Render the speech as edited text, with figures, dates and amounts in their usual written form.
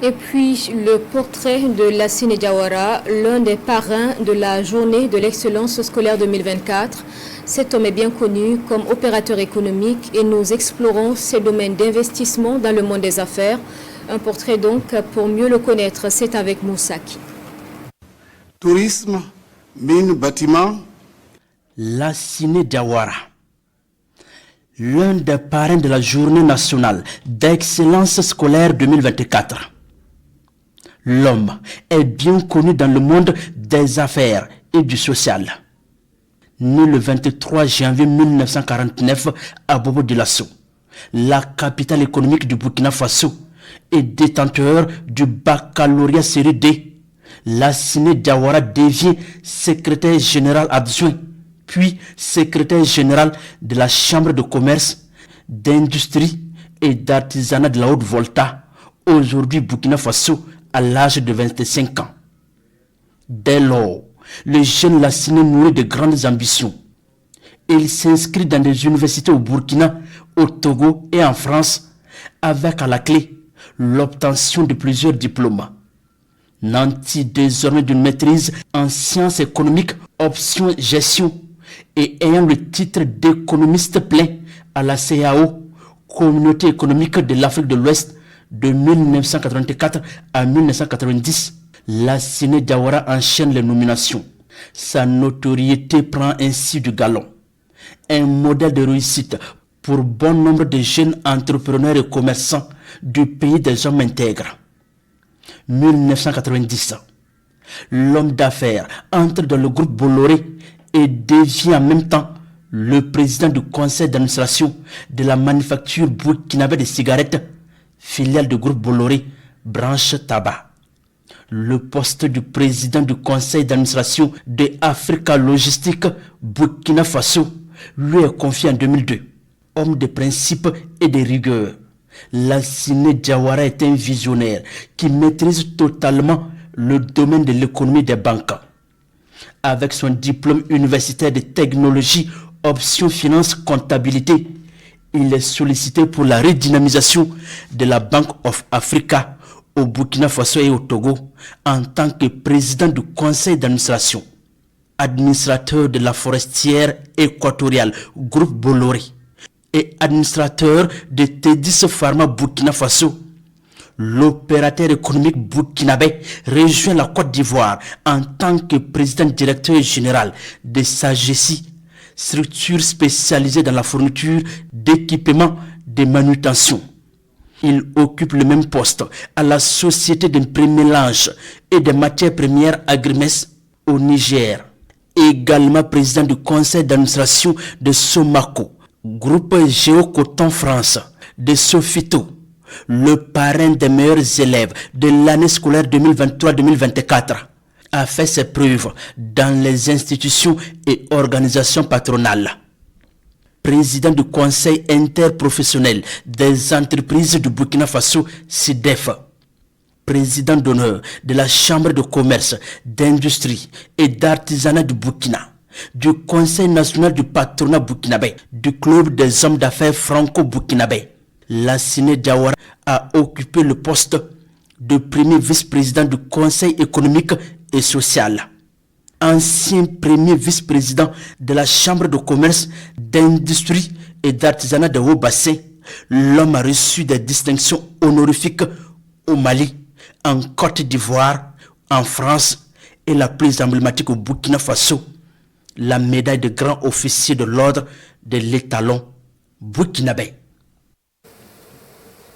Et puis le portrait de Lassine Diawara, l'un des parrains de la journée de l'excellence scolaire 2024. Cet homme est bien connu comme opérateur économique et nous explorons ses domaines d'investissement dans le monde des affaires. Un portrait donc pour mieux le connaître, c'est avec Moussaki. Tourisme, mine, bâtiment. Lassine Diawara, l'un des parrains de la journée nationale d'excellence scolaire 2024. L'homme est bien connu dans le monde des affaires et du social. Né le 23 janvier 1949 à Bobo Dioulasso, la capitale économique du Burkina Faso, et détenteur du baccalauréat série D, Lassine Diawara devient secrétaire général adjoint, puis secrétaire général de la Chambre de commerce, d'industrie et d'artisanat de la Haute-Volta, aujourd'hui Burkina Faso, à l'âge de 25 ans. Dès lors, le jeune Lassine nourrit de grandes ambitions. Il s'inscrit dans des universités au Burkina, au Togo et en France, avec à la clé l'obtention de plusieurs diplômes. Nanti désormais d'une maîtrise en sciences économiques, option gestion, et ayant le titre d'économiste plein à la CAO, Communauté économique de l'Afrique de l'Ouest, de 1984 à 1990, Lassine Diawara enchaîne les nominations. Sa notoriété prend ainsi du galon. Un modèle de réussite pour bon nombre de jeunes entrepreneurs et commerçants du pays des hommes intègres. 1990, l'homme d'affaires entre dans le groupe Bolloré et devient en même temps le président du conseil d'administration de la manufacture burkinabé de cigarettes, filiale du groupe Bolloré, branche tabac. Le poste du président du conseil d'administration de Africa Logistique Burkina Faso lui est confié en 2002. Homme de principe et de rigueur, Lassine Diawara est un visionnaire qui maîtrise totalement le domaine de l'économie des banques. Avec son diplôme universitaire de technologie, option finance comptabilité, il est sollicité pour la redynamisation de la Bank of Africa au Burkina Faso et au Togo en tant que président du conseil d'administration, administrateur de la forestière équatoriale groupe Bolloré et administrateur de Tedis Pharma Burkina Faso. L'opérateur économique burkinabé rejoint la Côte d'Ivoire en tant que président directeur général de SAGESI, structure spécialisée dans la fourniture d'équipements de manutention. Il occupe le même poste à la Société d'Imprimélange et des matières premières Agrimes au Niger. Également président du conseil d'administration de Somaco, groupe Géocoton France, de Sofito, le parrain des meilleurs élèves de l'année scolaire 2023-2024, a fait ses preuves dans les institutions et organisations patronales. Président du Conseil interprofessionnel des entreprises du Burkina Faso, SIDEF. Président d'honneur de la Chambre de commerce, d'industrie et d'artisanat du Burkina, du Conseil national du patronat burkinabé, du Club des hommes d'affaires franco-burkinabé. Lassine Diawara a occupé le poste de premier vice-président du Conseil économique et social. Ancien premier vice-président de la Chambre de commerce, d'industrie et d'artisanat de Haut-Bassin, l'homme a reçu des distinctions honorifiques au Mali, en Côte d'Ivoire, en France et la plus emblématique au Burkina Faso, la médaille de grand officier de l'ordre de l'étalon burkinabé.